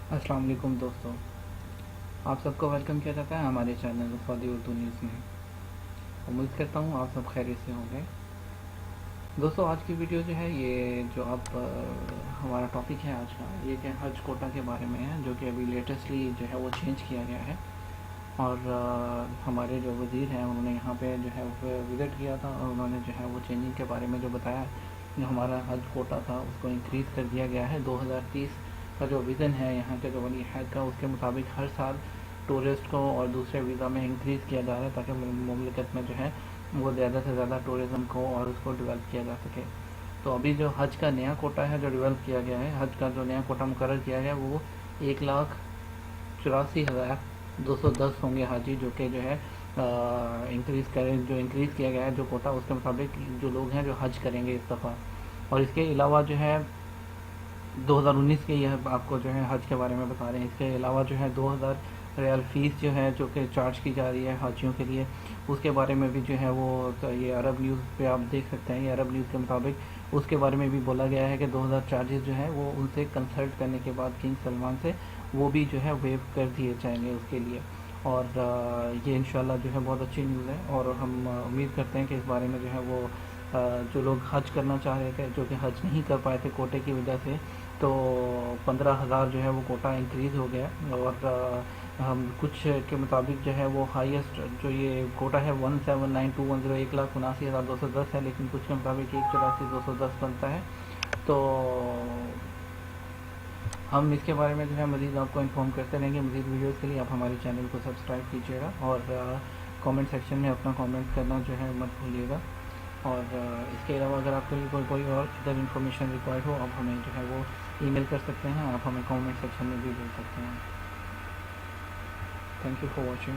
अस्सलाम वालेकुम दोस्तों, आप सबको वेलकम किया जाता है हमारे चैनल सऊदी उर्दू न्यूज़ में। उम्मीद करता हूँ आप सब खैरियत से होंगे। दोस्तों, आज की वीडियो जो है ये जो आप हमारा टॉपिक है आज का, ये क्या हज कोटा के बारे में है, जो कि अभी लेटेस्टली जो है वो चेंज किया गया है। और हमारे जो वज़ीर हैं उन्होंने यहाँ पे जो है विज़िट किया था और उन्होंने जो है वो चेंजिंग के बारे में जो बताया। जो हमारा हज कोटा था उसको इंक्रीज़ कर दिया गया है। 2030 का जो विज़न है यहाँ के जो वली अहद का, उसके मुताबिक हर साल टूरिस्ट को और दूसरे वीज़ा में इंक्रीज़ किया जा रहा है, ताकि मुमलिकत में जो है वो ज़्यादा से ज़्यादा टूरिज़म को और उसको डेवलप किया जा सके। तो अभी जो हज का नया कोटा है जो डेवलप किया गया है, हज का जो नया कोटा मुकर्रर किया गया है, वो 1,84,210 होंगे हाजी, जो कि जो है इंक्रीज़ किया गया है जो कोटा, उसके मुताबिक जो लोग हैं जो हज करेंगे इस दफ़ा। और इसके अलावा जो है 2019 के यह आपको जो है हज के बारे में बता रहे हैं। इसके अलावा जो है 2000 रियाल फ़ीस जो है जो कि चार्ज की जा रही है हाजियों के लिए, उसके बारे में भी जो है वो तो ये अरब न्यूज़ पे आप देख सकते हैं। ये अरब न्यूज़ के मुताबिक उसके बारे में भी बोला गया है कि 2000 चार्जेस जो है वो उनसे कंसल्ट करने के बाद किंग सलमान से वो भी जो है वेव कर दिए जाएंगे उसके लिए। और ये इंशाल्लाह जो है बहुत अच्छी न्यूज़ है और हम उम्मीद करते हैं कि इस बारे में जो है वो जो लोग हज करना चाह रहे थे, जो कि हज नहीं कर पाए थे कोटे की वजह से, तो 15,000 जो है वो कोटा इंक्रीज़ हो गया। और हम कुछ के मुताबिक जो है वो हाईएस्ट जो ये कोटा है 1,79,210 1,79,210 है, लेकिन कुछ के मुताबिक 1,84,210 बनता है। तो हम इसके बारे में जो है मज़ीद आपको इन्फॉर्म करते रहेंगे। मज़ीद वीडियोज़ के लिए आप हमारे चैनल को सब्सक्राइब कीजिएगा और कमेंट सेक्शन में अपना कमेंट करना जो है मत भूलिएगा। और इसके अलावा अगर आपको कोई और अदर इन्फॉर्मेशन रिक्वायर्ड हो, आप हमें जो है वो ईमेल कर सकते हैं, आप हमें कमेंट सेक्शन में भी भेज सकते हैं। Thank you for watching.